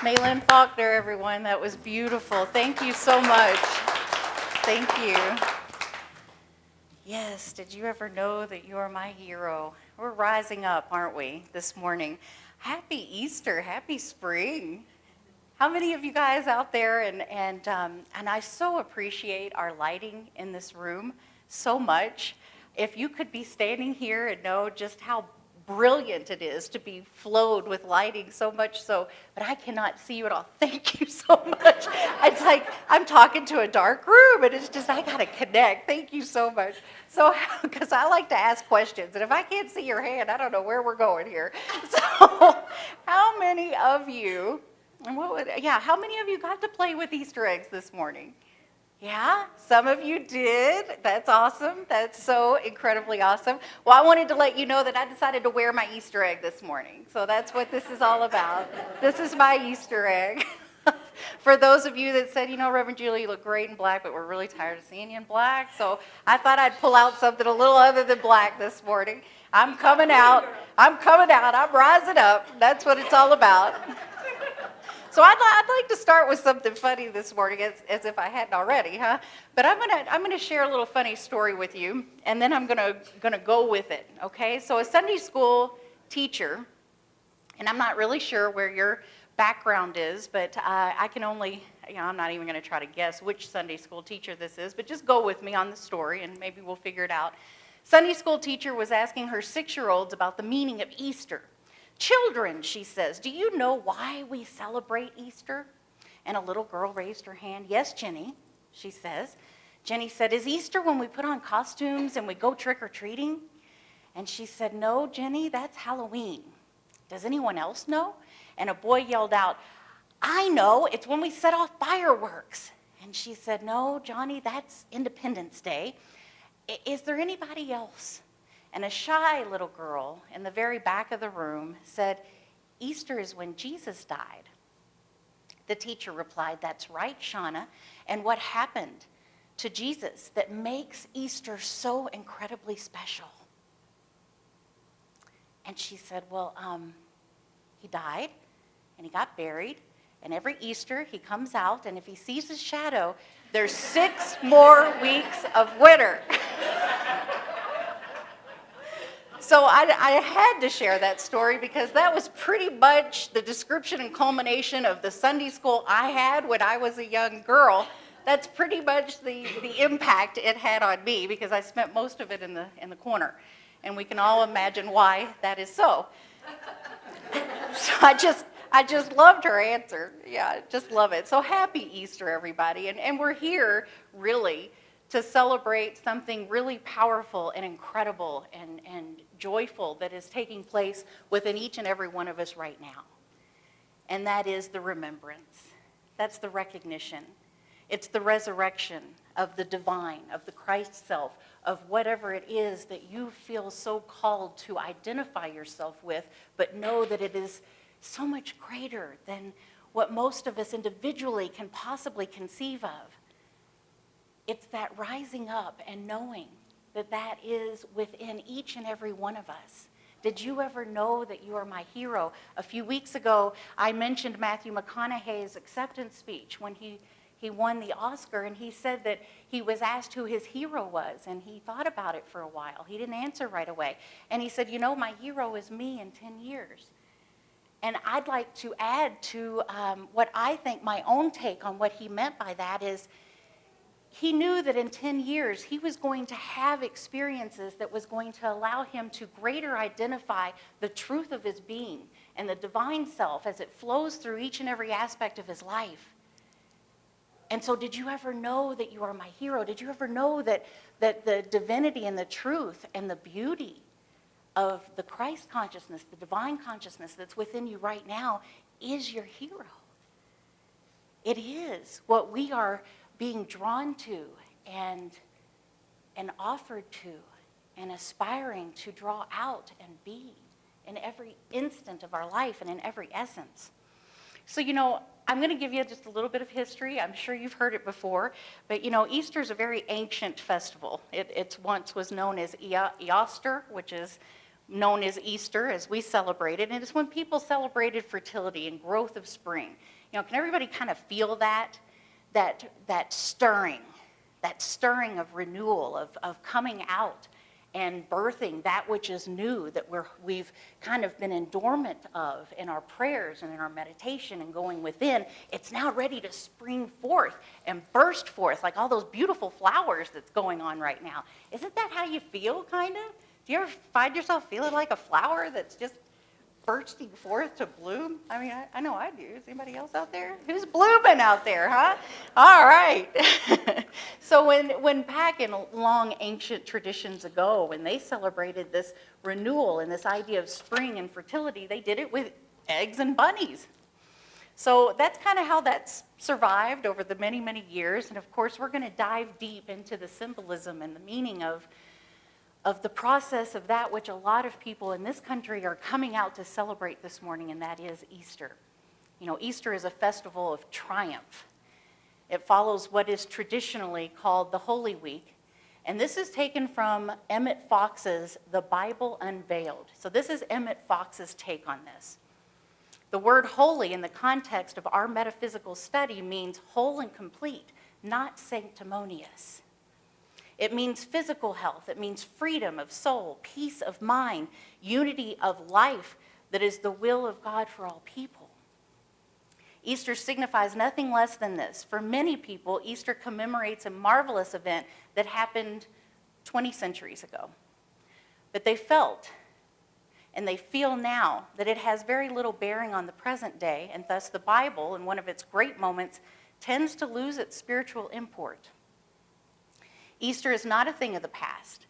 Malin Faulkner, everyone. That was beautiful. Thank you so much. Thank you. Yes, did you ever know that you are my hero? We're rising up, aren't we, this morning? Happy Easter, happy spring. How many of you guys out there, and I so appreciate our lighting in this room so much. If you could be standing here and know just how brilliant it is to be flowed with lighting so much so, but I cannot see you at all. Thank you so much. It's like I'm talking to a dark room, and it's just, I gotta connect. Thank you so much. So, because I like to ask questions, and if I can't see your hand, I don't know where we're going here. So, how many of you, how many of you got to play with Easter eggs this morning? Yeah, some of you did. That's awesome. That's so incredibly awesome. Well, I wanted to let you know that I decided to wear my Easter egg this morning. So that's what this is all about. This is my Easter egg. For those of you that said, Reverend Julie, you look great in black, but we're really tired of seeing you in black. So I thought I'd pull out something a little other than black this morning. I'm coming out. I'm rising up. That's what it's all about. So I'd like to start with something funny this morning, as if I hadn't already, huh? But I'm gonna share a little funny story with you, and then I'm gonna go with it. Okay? So a Sunday school teacher, and I'm not really sure where your background is, but I can only, I'm not even gonna try to guess which Sunday school teacher this is, but just go with me on the story, and maybe we'll figure it out. Sunday school teacher was asking her 6-year-olds about the meaning of Easter. Children, she says, do you know why we celebrate Easter? And a little girl raised her hand. Yes, Jenny, she says. Jenny said, is Easter when we put on costumes and we go trick-or-treating? And she said, no, Jenny, that's Halloween. Does anyone else know? And a boy yelled out, I know, it's when we set off fireworks. And she said, no, Johnny, that's Independence Day. Is there anybody else? And a shy little girl in the very back of the room said, Easter is when Jesus died. The teacher replied, that's right, Shauna. And what happened to Jesus that makes Easter so incredibly special? And she said, well, he died and he got buried. And every Easter he comes out, and if he sees his shadow, there's 6 more weeks of winter. So I had to share that story because that was pretty much the description and culmination of the Sunday school I had when I was a young girl. That's pretty much the impact it had on me because I spent most of it in the corner. And we can all imagine why that is so. So I just loved her answer. Yeah, just love it. So happy Easter, everybody. And we're here really to celebrate something really powerful and incredible and joyful that is taking place within each and every one of us right now. And that is the remembrance. That's the recognition. It's the resurrection of the divine, of the Christ self, of whatever it is that you feel so called to identify yourself with, but know that it is so much greater than what most of us individually can possibly conceive of. It's that rising up and knowing that that is within each and every one of us. Did you ever know that you are my hero? A few weeks ago, I mentioned Matthew McConaughey's acceptance speech when he won the Oscar, and he said that he was asked who his hero was, and he thought about it for a while. He didn't answer right away. And he said, my hero is me in 10 years. And I'd like to add to what I think my own take on what he meant by that is, he knew that in 10 years, he was going to have experiences that was going to allow him to greater identify the truth of his being and the divine self as it flows through each and every aspect of his life. And so did you ever know that you are my hero? Did you ever know that the divinity and the truth and the beauty of the Christ consciousness, the divine consciousness that's within you right now is your hero? It is what we are being drawn to and offered to and aspiring to draw out and be in every instant of our life and in every essence. So, I'm going to give you just a little bit of history. I'm sure you've heard it before, but Easter is a very ancient festival. It once was known as Easter, which is known as Easter, as we celebrate it, and it's when people celebrated fertility and growth of spring. Can everybody kind of feel that stirring of renewal, of coming out and birthing that which is new that we've kind of been in dormant of in our prayers and in our meditation and going within. It's now ready to spring forth and burst forth like all those beautiful flowers that's going on right now. Isn't that how you feel, kind of? Do you ever find yourself feeling like a flower that's just bursting forth to bloom? I mean, I know I do. Is anybody else out there? Who's blooming out there, huh? All right. So when back in long ancient traditions ago, when they celebrated this renewal and this idea of spring and fertility, they did it with eggs and bunnies. So that's kind of how that's survived over the many, many years. And of course, we're going to dive deep into the symbolism and the meaning of the process of that which a lot of people in this country are coming out to celebrate this morning, and that is Easter. Easter is a festival of triumph. It follows what is traditionally called the Holy Week, and this is taken from Emmett Fox's The Bible Unveiled. So this is Emmett Fox's take on this. The word holy in the context of our metaphysical study means whole and complete, not sanctimonious. It means physical health. It means freedom of soul, peace of mind, unity of life that is the will of God for all people. Easter signifies nothing less than this. For many people, Easter commemorates a marvelous event that happened 20 centuries ago. But they felt, and they feel now, that it has very little bearing on the present day, and thus the Bible, in one of its great moments, tends to lose its spiritual import. Easter is not a thing of the past.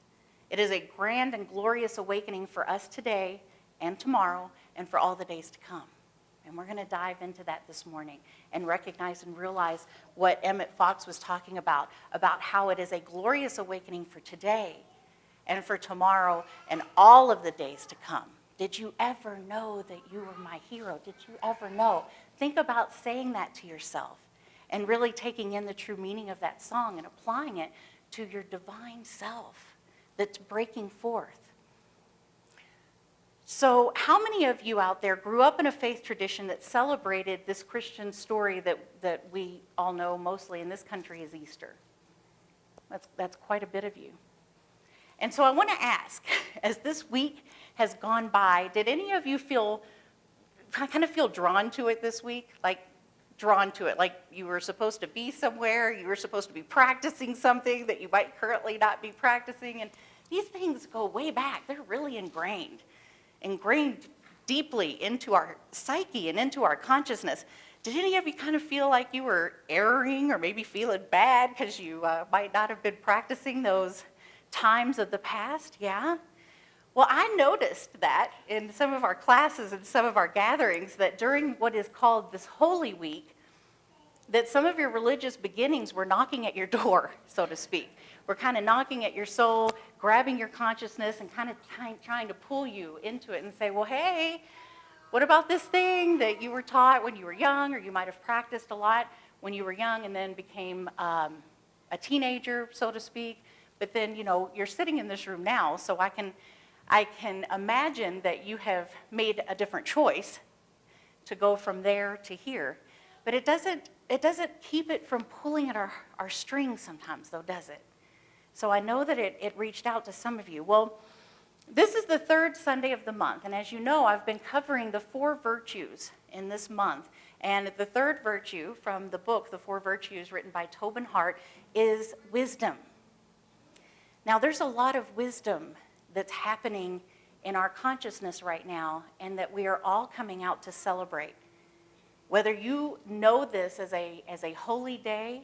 It is a grand and glorious awakening for us today and tomorrow and for all the days to come. And we're going to dive into that this morning and recognize and realize what Emmett Fox was talking about how it is a glorious awakening for today and for tomorrow and all of the days to come. Did you ever know that you were my hero? Did you ever know? Think about saying that to yourself and really taking in the true meaning of that song and applying it to your divine self that's breaking forth. So how many of you out there grew up in a faith tradition that celebrated this Christian story that we all know mostly in this country as Easter? That's quite a bit of you. And so I want to ask, as this week has gone by, did any of you kind of feel drawn to it this week? Like drawn to it, like you were supposed to be somewhere, you were supposed to be practicing something that you might currently not be practicing, and these things go way back. They're really ingrained deeply into our psyche and into our consciousness. Did any of you kind of feel like you were erring or maybe feeling bad because you might not have been practicing those times of the past? Yeah? Well, I noticed that in some of our classes and some of our gatherings that during what is called this Holy Week, that some of your religious beginnings were knocking at your door, so to speak. We're kind of knocking at your soul, grabbing your consciousness, and kind of trying to pull you into it and say, well, hey, what about this thing that you were taught when you were young, or you might have practiced a lot when you were young and then became a teenager, so to speak. But then, you're sitting in this room now, so I can imagine that you have made a different choice to go from there to here. But it doesn't keep it from pulling at our strings sometimes, though, does it? So I know that it reached out to some of you. Well, this is the third Sunday of the month, and as you know, I've been covering the 4 virtues in this month. And the third virtue from the book, The 4 Virtues, written by Tobin Hart, is wisdom. Now, there's a lot of wisdom that's happening in our consciousness right now, and that we are all coming out to celebrate. Whether you know this as a holy day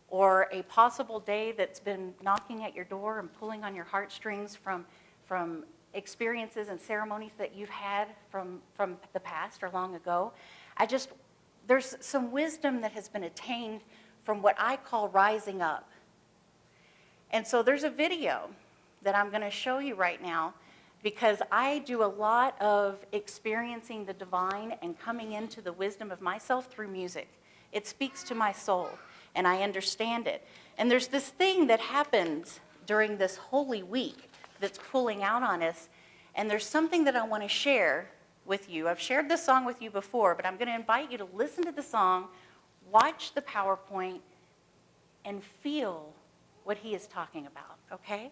or a possible day that's been knocking at your door and pulling on your heartstrings from experiences and ceremonies that you've had from the past or long ago, there's some wisdom that has been attained from what I call rising up. And so there's a video that I'm going to show you right now, because I do a lot of experiencing the divine and coming into the wisdom of myself through music. It speaks to my soul, and I understand it. And there's this thing that happens during this Holy Week that's pulling out on us, And there's something that I want to share with you. I've shared this song with you before, but I'm going to invite you to listen to the song, watch the PowerPoint, and feel what he is talking about, okay?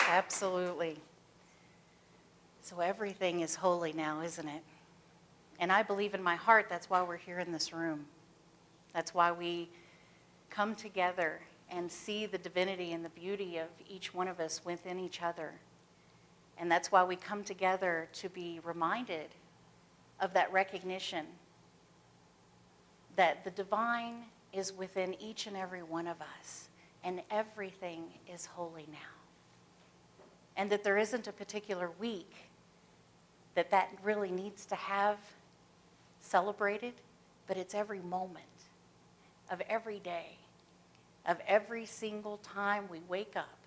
Absolutely. So everything is holy now, isn't it? And I believe in my heart that's why we're here in this room. That's why we come together and see the divinity and the beauty of each one of us within each other. And that's why we come together to be reminded of that recognition that the divine is within each and every one of us, and everything is holy now. And that there isn't a particular week that really needs to have celebrated, but it's every moment of every day, of every single time we wake up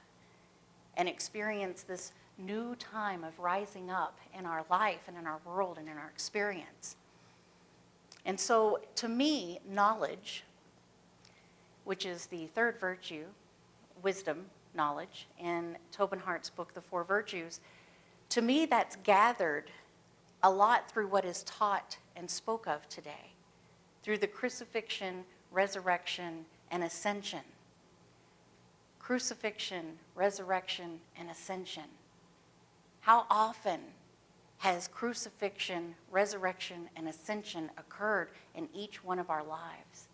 and experience this new time of rising up in our life and in our world and in our experience. And so, to me, knowledge, which is the third virtue, wisdom, knowledge, in Tobin Hart's book, The Four Virtues, to me that's gathered a lot through what is taught and spoke of today, through the crucifixion, resurrection, and ascension. Crucifixion, resurrection, and ascension. How often has crucifixion, resurrection, and ascension occurred in each one of our lives?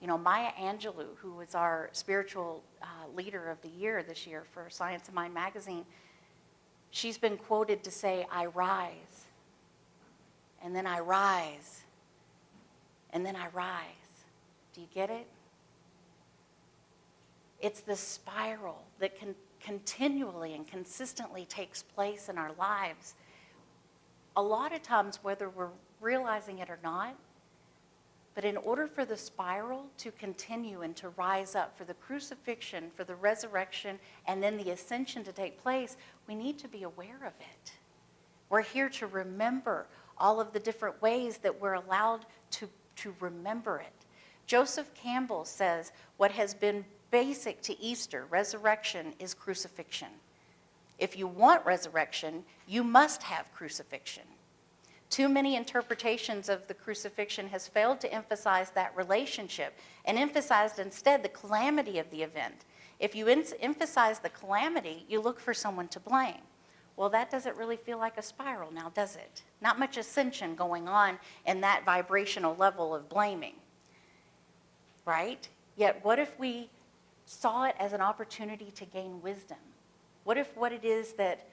You know, Maya Angelou, who was our spiritual leader of the year this year for Science of Mind magazine, she's been quoted to say, I rise, and then I rise, and then I rise. Do you get it? It's the spiral that continually and consistently takes place in our lives. A lot of times, whether we're realizing it or not, but in order for the spiral to continue and to rise up, for the crucifixion, for the resurrection, and then the ascension to take place, we need to be aware of it. We're here to remember all of the different ways that we're allowed to remember it. Joseph Campbell says what has been basic to Easter, resurrection, is crucifixion. If you want resurrection, you must have crucifixion. Too many interpretations of the crucifixion has failed to emphasize that relationship and emphasized instead the calamity of the event. If you emphasize the calamity, you look for someone to blame. Well, that doesn't really feel like a spiral now, does it? Not much ascension going on in that vibrational level of blaming, right? Yet what if we saw it as an opportunity to gain wisdom? What if what it is that,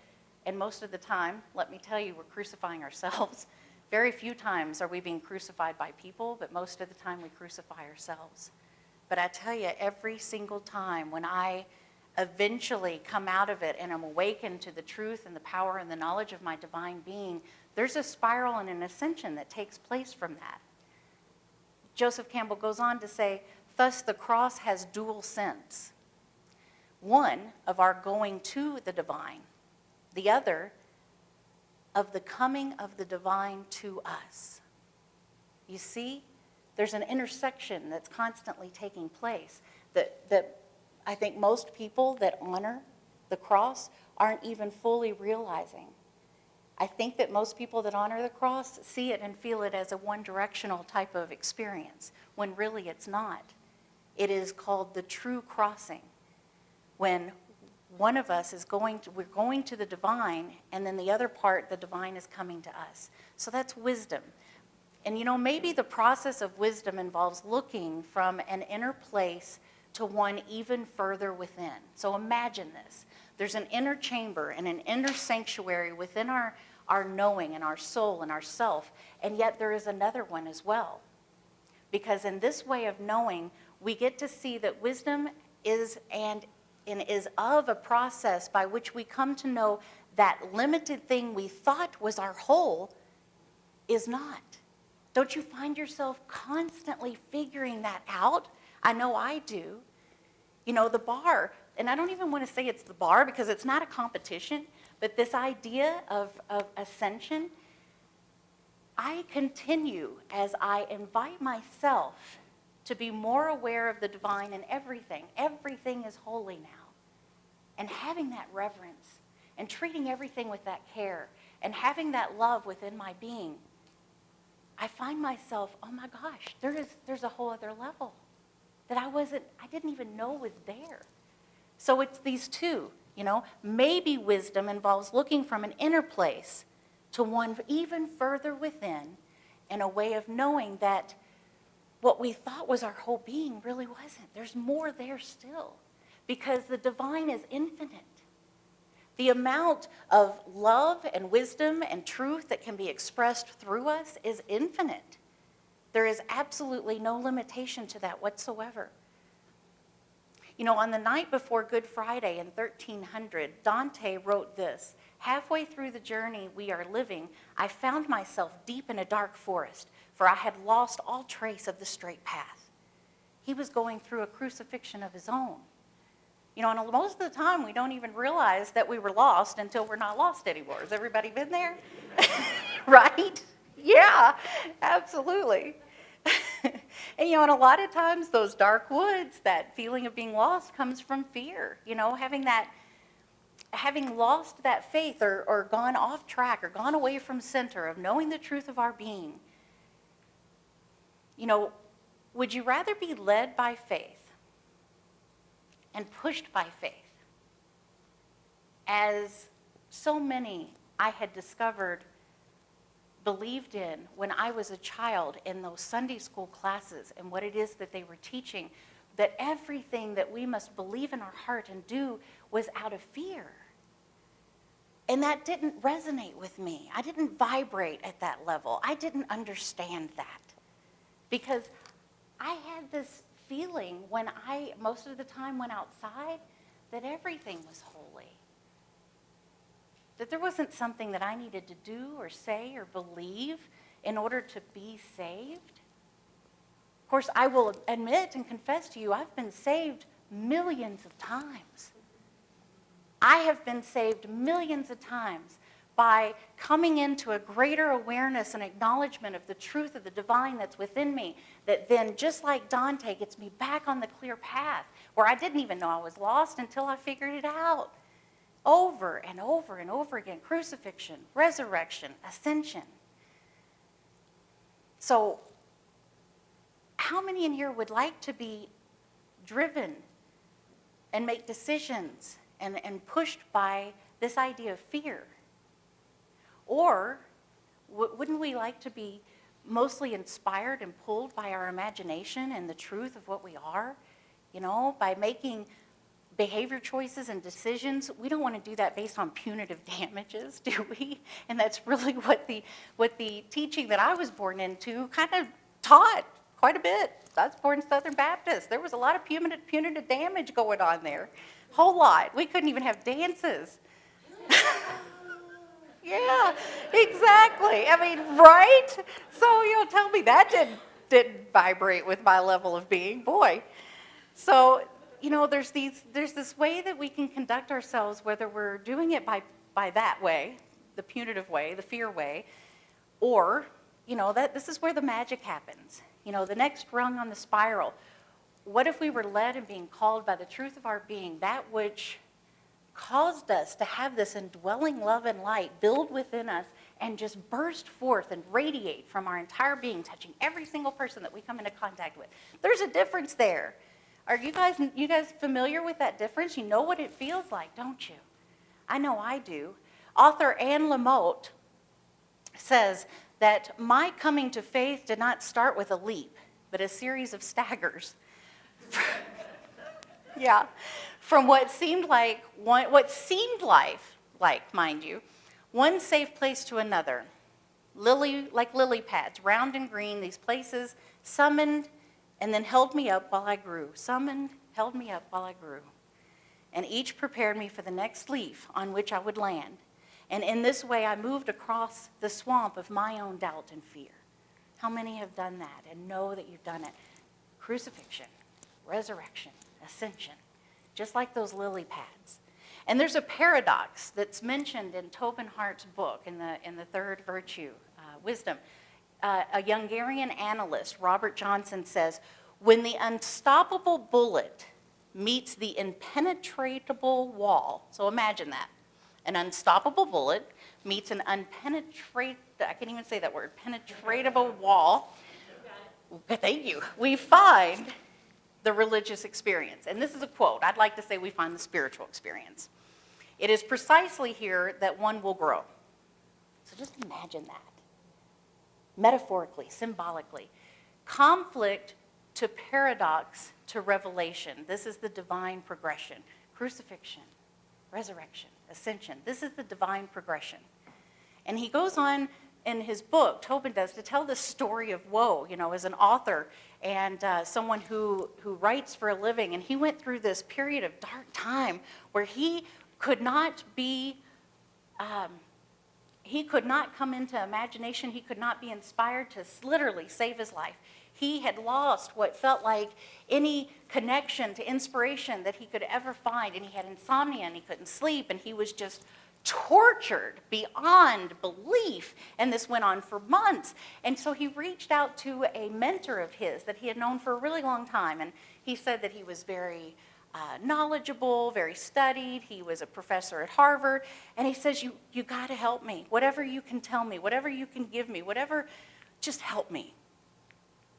and most of the time, let me tell you, we're crucifying ourselves. Very few times are we being crucified by people, but most of the time we crucify ourselves. But I tell you, every single time when I eventually come out of it and am awakened to the truth and the power and the knowledge of my divine being, there's a spiral and an ascension that takes place from that. Joseph Campbell goes on to say, thus the cross has dual sense. One of our going to the divine, the other of the coming of the divine to us. You see, there's an intersection that's constantly taking place that I think most people that honor the cross aren't even fully realizing. I think that most people that honor the cross see it and feel it as a one-directional type of experience, when really it's not. It is called the true crossing, when one of us is we're going to the divine, and then the other part, the divine is coming to us. So that's wisdom. And you know, maybe the process of wisdom involves looking from an inner place to one even further within. So imagine this. There's an inner chamber and an inner sanctuary within our knowing and our soul and our self, and yet there is another one as well. Because in this way of knowing, we get to see that wisdom is and and is of a process by which we come to know that limited thing we thought was our whole is not. Don't you find yourself constantly figuring that out? I know I do. You know, the bar, and I don't even want to say it's the bar because it's not a competition, but this idea of ascension, I continue as I invite myself to be more aware of the divine in everything. Everything is holy now. And having that reverence and treating everything with that care and having that love within my being, I find myself, oh my gosh, there's a whole other level that I didn't even know was there. So it's these two, you know. Maybe wisdom involves looking from an inner place to one even further within, and a way of knowing that what we thought was our whole being really wasn't. There's more there still, because the divine is infinite. The amount of love and wisdom and truth that can be expressed through us is infinite. There is absolutely no limitation to that whatsoever. You know, on the night before Good Friday in 1300, Dante wrote this: "Halfway through the journey we are living, I found myself deep in a dark forest, for I had lost all trace of the straight path." He was going through a crucifixion of his own. You know, and most of the time we don't even realize that we were lost until we're not lost anymore. Has everybody been there? Right? Yeah, absolutely. And, you know, and a lot of times those dark woods, that feeling of being lost comes from fear. You know, having lost that faith or gone off track or gone away from center of knowing the truth of our being. You know, would you rather be led by faith and pushed by faith, as so many I had discovered believed in when I was a child in those Sunday school classes and what it is that they were teaching, that everything that we must believe in our heart and do was out of fear? And that didn't resonate with me. I didn't vibrate at that level. I didn't understand that, because I had this feeling when I most of the time went outside that everything was holy. That there wasn't something that I needed to do or say or believe in order to be saved. Of course, I will admit and confess to you, I've been saved millions of times. I have been saved millions of times by coming into a greater awareness and acknowledgement of the truth of the divine that's within me, that then, just like Dante, gets me back on the clear path, where I didn't even know I was lost until I figured it out. Over and over and over again, crucifixion, resurrection, ascension. So, how many in here would like to be driven and make decisions and pushed by this idea of fear? Or wouldn't we like to be mostly inspired and pulled by our imagination and the truth of what we are? You know, by making behavior choices and decisions. We don't want to do that based on punitive damages, do we? And that's really what the teaching that I was born into kind of taught quite a bit. I was born Southern Baptist. There was a lot of punitive damage going on there. Whole lot. We couldn't even have dances. Yeah, exactly. I mean, right? So, you know, tell me that didn't vibrate with my level of being. Boy. So, you know, there's this way that we can conduct ourselves, whether we're doing it by that way, the punitive way, the fear way, or, you know, that this is where the magic happens. You know, the next rung on the spiral. What if we were led and being called by the truth of our being, that which caused us to have this indwelling love and light build within us and just burst forth and radiate from our entire being, touching every single person that we come into contact with? There's a difference there. Are you guys familiar with that difference? You know what it feels like, don't you? I know I do. Author Anne Lamott says that my coming to faith did not start with a leap, but a series of staggers. Yeah, from what seemed like, mind you, one safe place to another. Like lily pads, round and green, these places summoned and then held me up while I grew. Summoned, held me up while I grew. and each prepared me for the next leaf on which I would land. And in this way, I moved across the swamp of my own doubt and fear. How many have done that and know that you've done it? Crucifixion, resurrection, ascension, just like those lily pads. And there's a paradox that's mentioned in Tobin Hart's book, in the third virtue, wisdom. A Hungarian analyst, Robert Johnson, says, when the unstoppable bullet meets the impenetrable wall, so imagine that, an unstoppable bullet meets an unpenetratable, I can't even say that word, penetratable wall. Thank you. We find the religious experience. And this is a quote. I'd like to say we find the spiritual experience. It is precisely here that one will grow. So just imagine that. Metaphorically, symbolically. Conflict to paradox to revelation. This is the divine progression. Crucifixion, resurrection, ascension. This is the divine progression. And he goes on in his book, Tobin does, to tell the story of woe, as an author and someone who writes for a living. And he went through this period of dark time where he could not come into imagination. He could not be inspired to literally save his life. He had lost what felt like any connection to inspiration that he could ever find. And he had insomnia and he couldn't sleep and he was just tortured beyond belief, and this went on for months. And so he reached out to a mentor of his that he had known for a really long time, and he said that he was very knowledgeable, very studied. He was a professor at Harvard, and he says, you got to help me. Whatever you can tell me, whatever you can give me, whatever, just help me.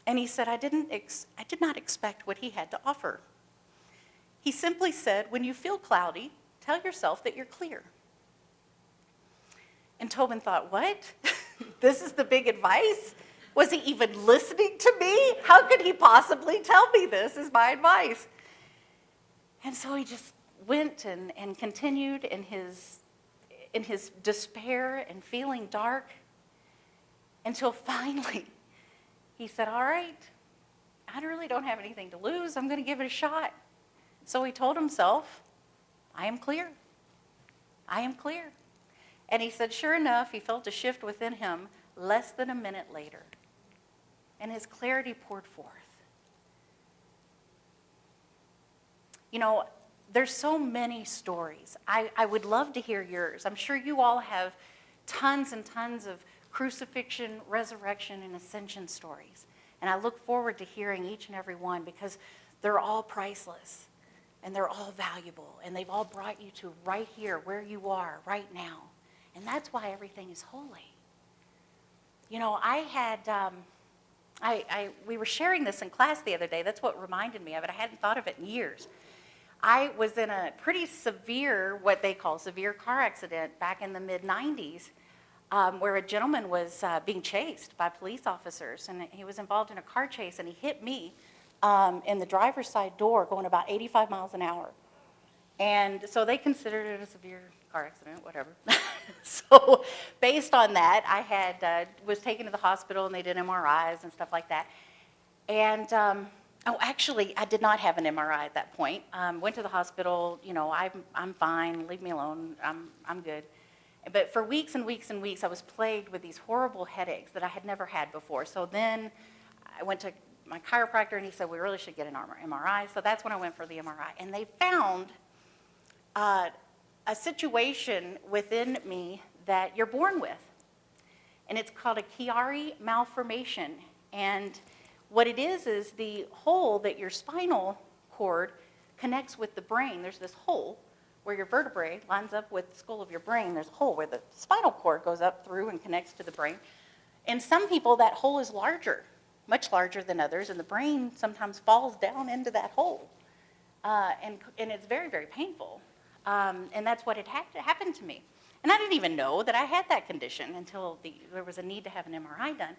And he said, I did not expect what he had to offer. He simply said, when you feel cloudy, tell yourself that you're clear. And Tobin thought, what? This is the big advice? Was he even listening to me? How could he possibly tell me this is my advice? And so he just went and continued in his despair and feeling dark until finally he said, all right, I really don't have anything to lose. I'm going to give it a shot. So he told himself, I am clear. I am clear. And he said, sure enough, he felt a shift within him less than a minute later. And his clarity poured forth. There's so many stories. I would love to hear yours. I'm sure you all have tons and tons of crucifixion, resurrection, and ascension stories. And I look forward to hearing each and every one because they're all priceless and they're all valuable and they've all brought you to right here where you are right now. And that's why everything is holy. We were sharing this in class the other day. That's what reminded me of it. I hadn't thought of it in years. I was in a pretty severe, what they call severe car accident back in the mid-90s where a gentleman was being chased by police officers. And he was involved in a car chase and he hit me in the driver's side door going about 85 miles an hour. And so they considered it a severe car accident, whatever. So based on that, I was taken to the hospital and they did MRIs and stuff like that. And actually, I did not have an MRI at that point. Went to the hospital. I'm fine. Leave me alone. I'm good. But for weeks and weeks and weeks, I was plagued with these horrible headaches that I had never had before. So then I went to my chiropractor and he said we really should get an MRI. So that's when I went for the MRI, and they found a situation within me that you're born with. And it's called a Chiari malformation. And what it is the hole that your spinal cord connects with the brain. There's this hole where your vertebrae lines up with the skull of your brain. There's a hole where the spinal cord goes up through and connects to the brain. And some people, that hole is larger, much larger than others, and the brain sometimes falls down into that hole. And it's very, very painful. And that's what had happened to me. And I didn't even know that I had that condition until there was a need to have an MRI done.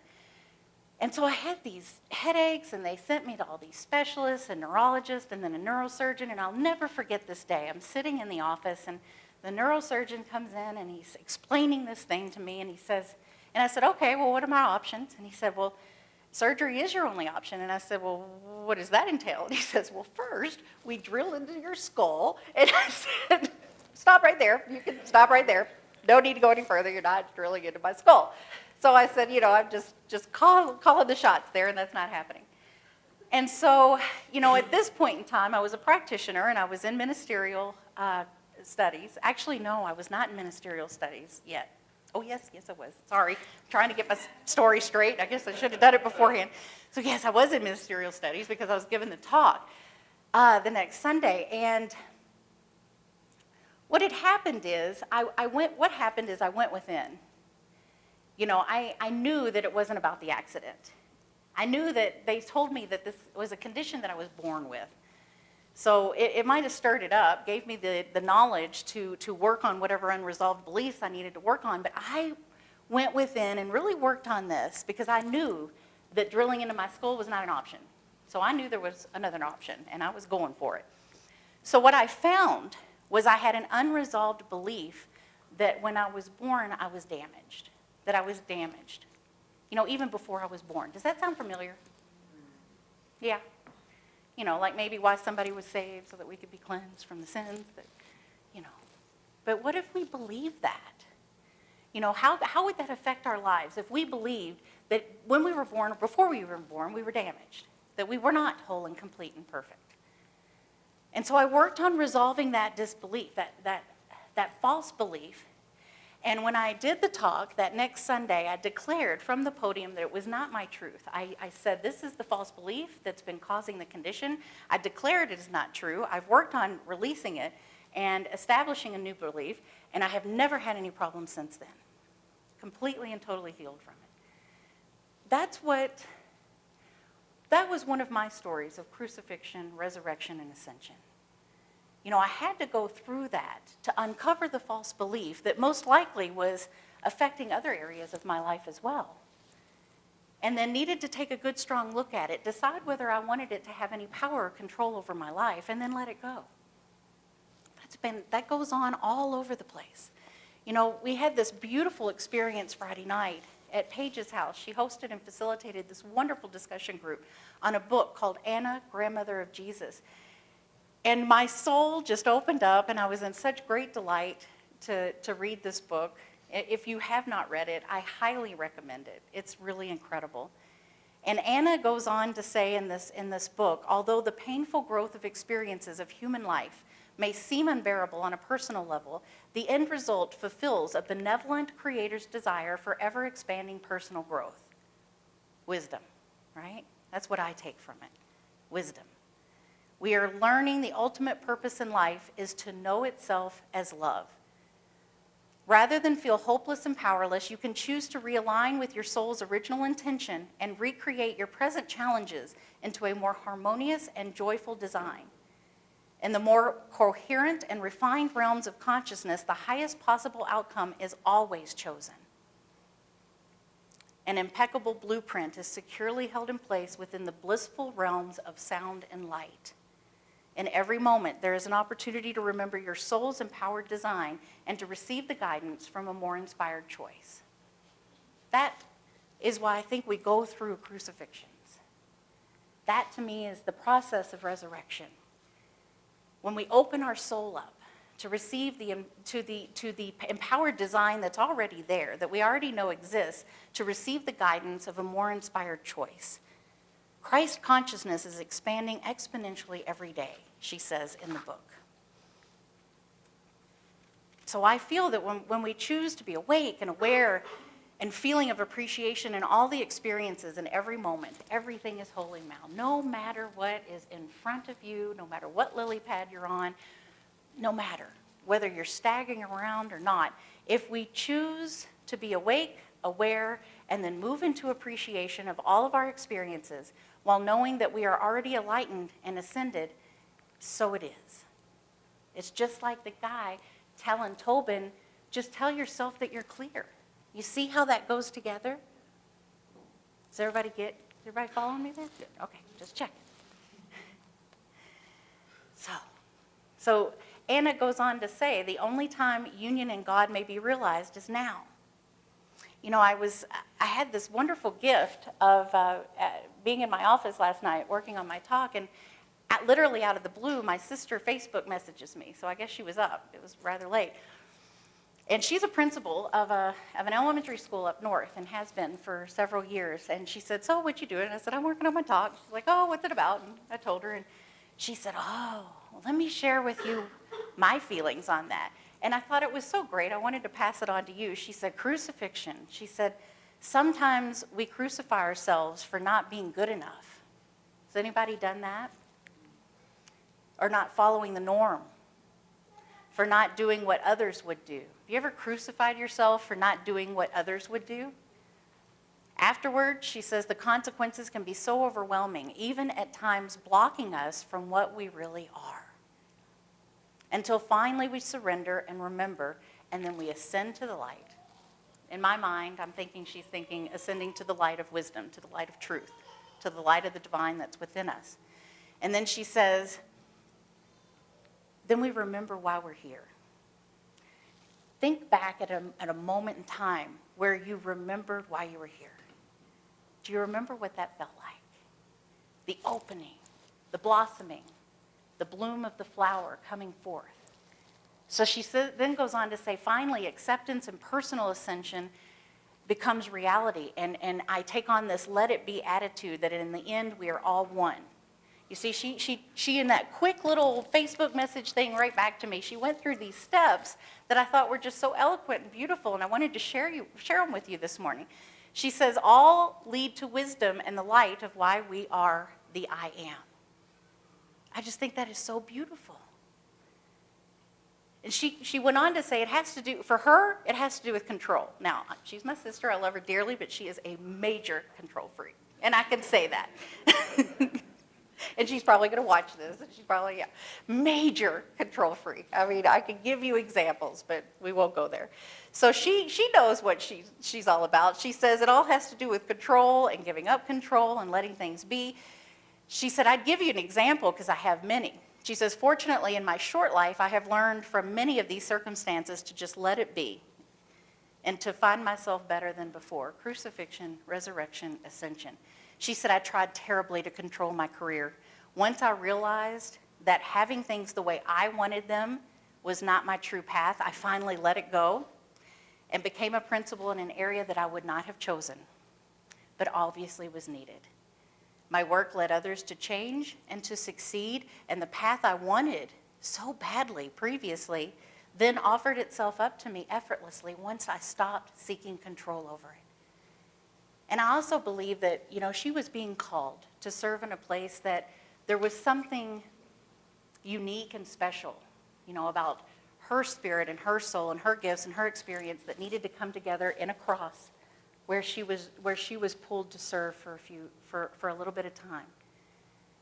And so I had these headaches, and they sent me to all these specialists and neurologists and then a neurosurgeon, and I'll never forget this day. I'm sitting in the office, and the neurosurgeon comes in, and he's explaining this thing to me, and he says, and I said, okay, well, what are my options? And he said, well, surgery is your only option. And I said, well, what does that entail? And he says, well, first, we drill into your skull. And I said, stop right there. You can stop right there. No need to go any further. You're not drilling into my skull. So I said, I'm just calling the shots there, and that's not happening. And so, at this point in time, I was a practitioner, and I was in ministerial studies. Actually, no, I was not in ministerial studies yet. Oh, yes, I was. Sorry. I'm trying to get my story straight. I guess I should have done it beforehand. So, yes, I was in ministerial studies because I was given the talk the next Sunday. And what had happened is, I went within. I knew that it wasn't about the accident. I knew that they told me that this was a condition that I was born with. So it might have stirred it up, gave me the knowledge to work on whatever unresolved beliefs I needed to work on. But I went within and really worked on this because I knew that drilling into my skull was not an option. So I knew there was another option, and I was going for it. So what I found was I had an unresolved belief that when I was born, I was damaged, that I was damaged. Even before I was born. Does that sound familiar? Yeah. Like maybe why somebody was saved so that we could be cleansed from the sins that. But what if we believed that? How would that affect our lives if we believed that when we were born, or before we were born, we were damaged, that we were not whole and complete and perfect? And so I worked on resolving that disbelief, that false belief. And when I did the talk that next Sunday, I declared from the podium that it was not my truth. I said, this is the false belief that's been causing the condition. I declared it is not true. I've worked on releasing it and establishing a new belief, and I have never had any problems since then. Completely and totally healed from it. That was one of my stories of crucifixion, resurrection, and ascension. I had to go through that to uncover the false belief that most likely was affecting other areas of my life as well. And then needed to take a good, strong look at it, decide whether I wanted it to have any power or control over my life, and then let it go. That goes on all over the place. We had this beautiful experience Friday night at Paige's house. She hosted and facilitated this wonderful discussion group on a book called Anna, Grandmother of Jesus. And my soul just opened up, and I was in such great delight to read this book. If you have not read it, I highly recommend it. It's really incredible. And Anna goes on to say in this book, although the painful growth of experiences of human life may seem unbearable on a personal level, the end result fulfills a benevolent Creator's desire for ever-expanding personal growth. Wisdom, right? That's what I take from it. Wisdom. We are learning the ultimate purpose in life is to know itself as love. Rather than feel hopeless and powerless, you can choose to realign with your soul's original intention and recreate your present challenges into a more harmonious and joyful design. In the more coherent and refined realms of consciousness, the highest possible outcome is always chosen. An impeccable blueprint is securely held in place within the blissful realms of sound and light. In every moment, there is an opportunity to remember your soul's empowered design and to receive the guidance from a more inspired choice. That is why I think we go through crucifixions. That, to me, is the process of resurrection. When we open our soul up to receive to the empowered design that's already there, that we already know exists, to receive the guidance of a more inspired choice. Christ consciousness is expanding exponentially every day, she says in the book. So I feel that when we choose to be awake and aware and feeling of appreciation in all the experiences in every moment, everything is holy now. No matter what is in front of you, no matter what lily pad you're on, no matter whether you're staggering around or not, if we choose to be awake, aware, and then move into appreciation of all of our experiences while knowing that we are already enlightened and ascended, so it is. It's just like the guy telling Tobin, just tell yourself that you're clear. You see how that goes together? Does everybody following me there? Good. Okay, just check. So Anna goes on to say, the only time union in God may be realized is now. I had this wonderful gift of being in my office last night working on my talk, and literally out of the blue, my sister Facebook messages me. So I guess she was up. It was rather late. And she's a principal of an elementary school up north and has been for several years. And she said, "So what you doing?" And I said, "I'm working on my talk." She's like, "Oh, what's it about?" And I told her, and she said, "Oh, well, let me share with you my feelings on that." And I thought it was so great. I wanted to pass it on to you. She said, "Crucifixion." She said, "Sometimes we crucify ourselves for not being good enough." Has anybody done that? Or not following the norm? For not doing what others would do? Have you ever crucified yourself for not doing what others would do? Afterwards, she says, the consequences can be so overwhelming, even at times blocking us from what we really are. Until finally we surrender and remember, and then we ascend to the light. In my mind, I'm thinking she's thinking ascending to the light of wisdom, to the light of truth, to the light of the divine that's within us. And then she says, then we remember why we're here. Think back at a moment in time where you remembered why you were here. Do you remember what that felt like? The opening, the blossoming, the bloom of the flower coming forth. So she then goes on to say, finally, acceptance and personal ascension becomes reality. And I take on this let it be attitude that in the end we are all one. You see, she in that quick little Facebook message thing right back to me, she went through these steps that I thought were just so eloquent and beautiful, and I wanted to share them with you this morning. She says, all lead to wisdom and the light of why we are the I am. I just think that is so beautiful. And she went on to say for her, it has to do with control. Now, she's my sister, I love her dearly, but she is a major control freak, and I can say that. And she's probably going to watch this, and she's probably, major control freak. I mean, I could give you examples, but we won't go there. So she knows what she's all about. She says it all has to do with control and giving up control and letting things be. She said, I'd give you an example because I have many. She says, fortunately, in my short life, I have learned from many of these circumstances to just let it be and to find myself better than before. Crucifixion, resurrection, ascension. She said, I tried terribly to control my career. Once I realized that having things the way I wanted them was not my true path, I finally let it go and became a principal in an area that I would not have chosen, but obviously was needed. My work led others to change and to succeed, and the path I wanted so badly previously then offered itself up to me effortlessly once I stopped seeking control over it. And I also believe that, she was being called to serve in a place that there was something unique and special, about her spirit and her soul and her gifts and her experience that needed to come together in a cross where she was pulled to serve for a little bit of time.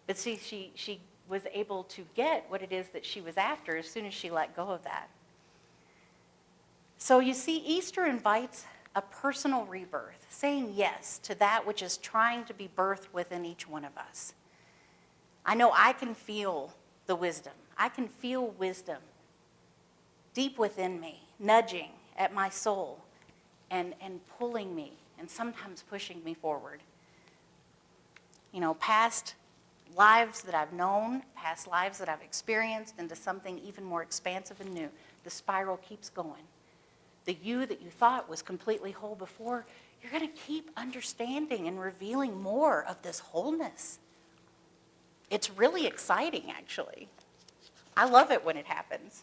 But see, she was able to get what it is that she was after as soon as she let go of that. So you see, Easter invites a personal rebirth, saying yes to that which is trying to be birthed within each one of us. I know I can feel the wisdom. I can feel wisdom deep within me, nudging at my soul and pulling me and sometimes pushing me forward. Past lives that I've known, past lives that I've experienced into something even more expansive and new. The spiral keeps going. The you that you thought was completely whole before, you're going to keep understanding and revealing more of this wholeness. It's really exciting, actually. I love it when it happens.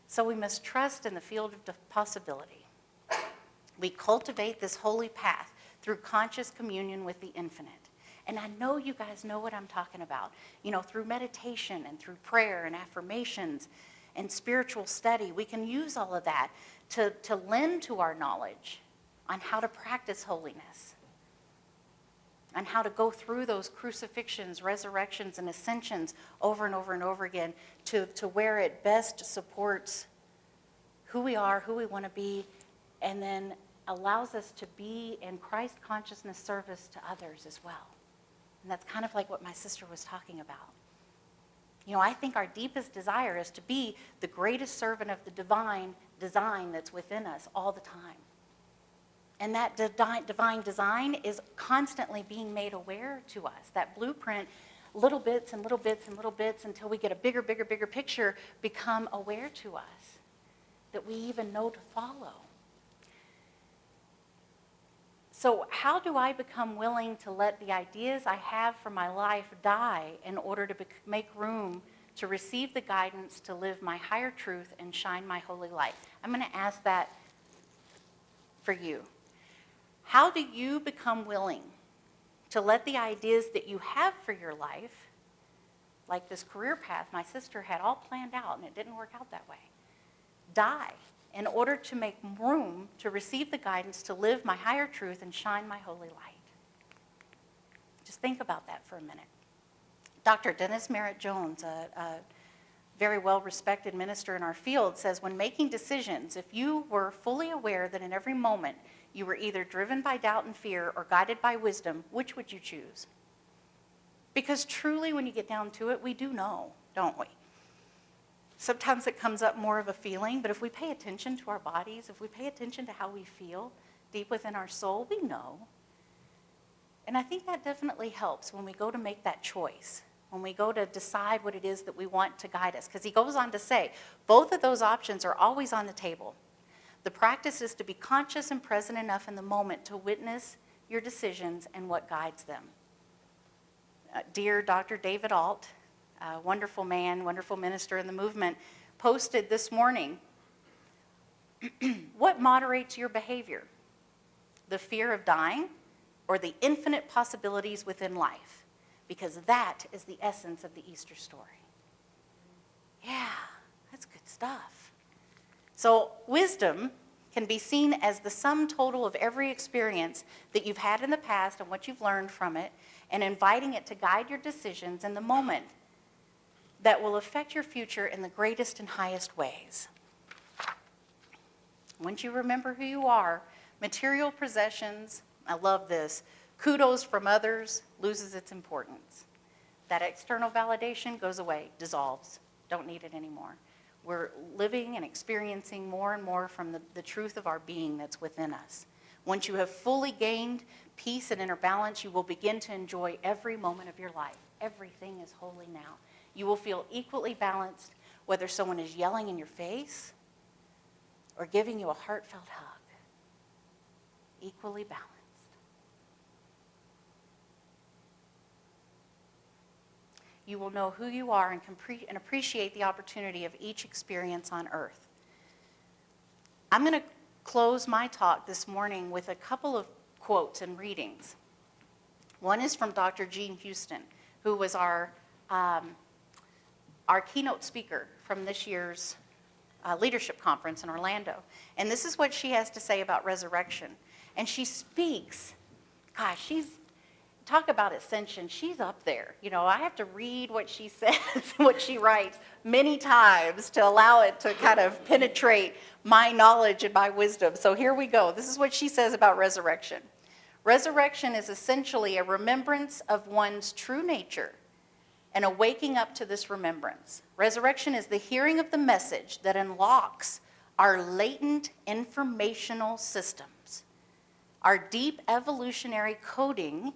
So we must trust in the field of possibility. We cultivate this holy path through conscious communion with the infinite. And I know you guys know what I'm talking about. Through meditation and through prayer and affirmations and spiritual study, we can use all of that to lend to our knowledge on how to practice holiness, on how to go through those crucifixions, resurrections, and ascensions over and over and over again to where it best supports who we are, who we want to be, and then allows us to be in Christ consciousness service to others as well. And that's kind of like what my sister was talking about. I think our deepest desire is to be the greatest servant of the divine design that's within us all the time. And that divine design is constantly being made aware to us. That blueprint, little bits and little bits and little bits until we get a bigger, bigger, bigger picture, become aware to us that we even know to follow. So how do I become willing to let the ideas I have for my life die in order to make room to receive the guidance to live my higher truth and shine my holy light? I'm going to ask that for you. How do you become willing to let the ideas that you have for your life, like this career path my sister had all planned out and it didn't work out that way, die in order to make room to receive the guidance to live my higher truth and shine my holy light? Just think about that for a minute. Dr. Dennis Merritt Jones, a very well-respected minister in our field, says when making decisions, if you were fully aware that in every moment you were either driven by doubt and fear or guided by wisdom, which would you choose? Because truly, when you get down to it, we do know, don't we? Sometimes it comes up more of a feeling, but if we pay attention to our bodies, if we pay attention to how we feel deep within our soul, we know. And I think that definitely helps when we go to make that choice, when we go to decide what it is that we want to guide us. Because he goes on to say, both of those options are always on the table. The practice is to be conscious and present enough in the moment to witness your decisions and what guides them. Dear Dr. David Alt, a wonderful man, wonderful minister in the movement, posted this morning, what moderates your behavior? The fear of dying or the infinite possibilities within life? Because that is the essence of the Easter story. Yeah, that's good stuff. So wisdom can be seen as the sum total of every experience that you've had in the past and what you've learned from it, and inviting it to guide your decisions in the moment that will affect your future in the greatest and highest ways. Once you remember who you are, material possessions, I love this, kudos from others loses its importance. That external validation goes away, dissolves, don't need it anymore. We're living and experiencing more and more from the truth of our being that's within us. Once you have fully gained peace and inner balance, you will begin to enjoy every moment of your life. Everything is holy now. You will feel equally balanced whether someone is yelling in your face or giving you a heartfelt hug. Equally balanced. You will know who you are and appreciate the opportunity of each experience on earth. I'm going to close my talk this morning with a couple of quotes and readings. One is from Dr. Jean Houston, who was our keynote speaker from this year's leadership conference in Orlando. And this is what she has to say about resurrection. And she speaks, gosh, talk about ascension, she's up there. You know, I have to read what she says, what she writes many times to allow it to kind of penetrate my knowledge and my wisdom. So here we go. This is what she says about resurrection. Resurrection is essentially a remembrance of one's true nature and a waking up to this remembrance. Resurrection is the hearing of the message that unlocks our latent informational systems. Our deep evolutionary coding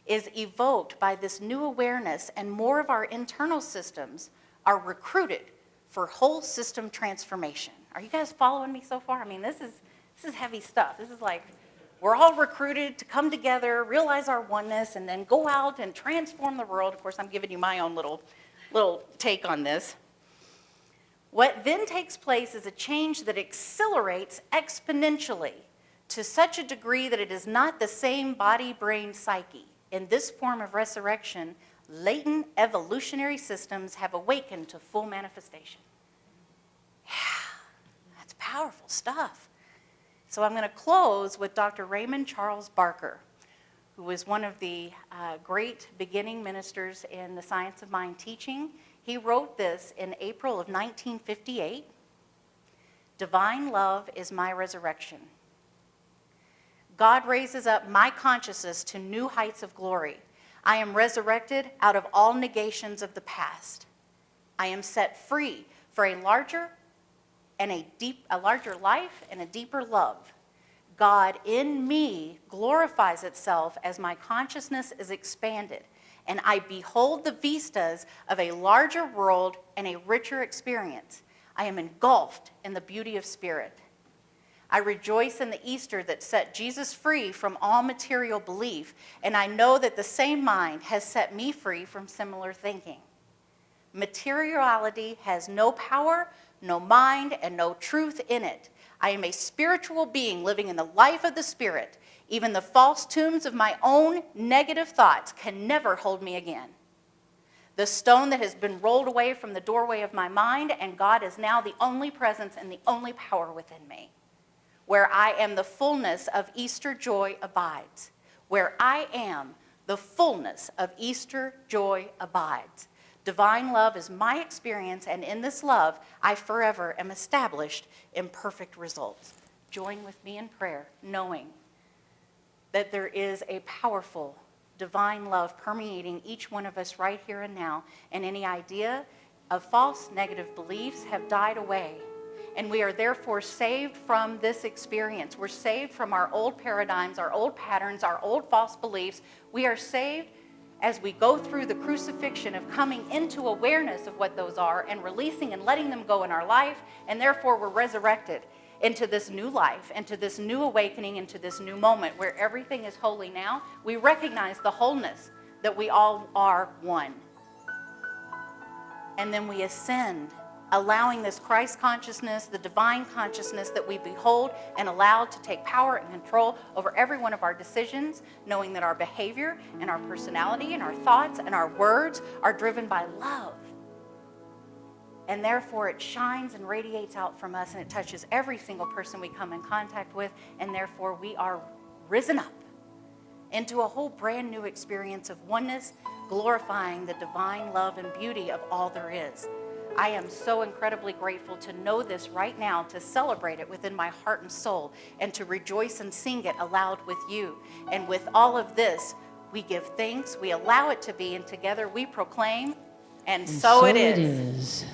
is evoked by this new awareness, and more of our internal systems are recruited for whole system transformation. Are you guys following me so far? I mean, this is heavy stuff. This is like, we're all recruited to come together, realize our oneness, and then go out and transform the world. Of course, I'm giving you my own little take on this. What then takes place is a change that accelerates exponentially to such a degree that it is not the same body, brain, psyche. In this form of resurrection, latent evolutionary systems have awakened to full manifestation. Yeah, that's powerful stuff. So I'm going to close with Dr. Raymond Charles Barker, who was one of the great beginning ministers in the science of mind teaching. He wrote this in April of 1958. Divine love is my resurrection. God raises up my consciousness to new heights of glory. I am resurrected out of all negations of the past. I am set free for a larger life and a deeper love. God in me glorifies itself as my consciousness is expanded, and I behold the vistas of a larger world and a richer experience. I am engulfed in the beauty of spirit. I rejoice in the Easter that set Jesus free from all material belief, and I know that the same mind has set me free from similar thinking. Materiality has no power, no mind, and no truth in it. I am a spiritual being living in the life of the Spirit. Even the false tombs of my own negative thoughts can never hold me again. The stone that has been rolled away from the doorway of my mind, and God is now the only presence and the only power within me. Where I am, the fullness of Easter joy abides. Where I am, the fullness of Easter joy abides. Divine love is my experience, and in this love, I forever am established in perfect results. Join with me in prayer, knowing that there is a powerful divine love permeating each one of us right here and now, and any idea of false negative beliefs have died away. And we are therefore saved from this experience. We're saved from our old paradigms, our old patterns, our old false beliefs. We are saved as we go through the crucifixion of coming into awareness of what those are and releasing and letting them go in our life. And therefore we're resurrected into this new life, into this new awakening, into this new moment where everything is holy now. We recognize the wholeness that we all are one. And then we ascend, allowing this Christ consciousness, the divine consciousness that we behold and allow to take power and control over every one of our decisions, knowing that our behavior and our personality and our thoughts and our words are driven by love. And therefore it shines and radiates out from us, and it touches every single person we come in contact with, and therefore we are risen up into a whole brand new experience of oneness, glorifying the divine love and beauty of all there is. I am so incredibly grateful to know this right now, to celebrate it within my heart and soul, and to rejoice and sing it aloud with you. And with all of this, we give thanks, we allow it to be, and together we proclaim, and so it is.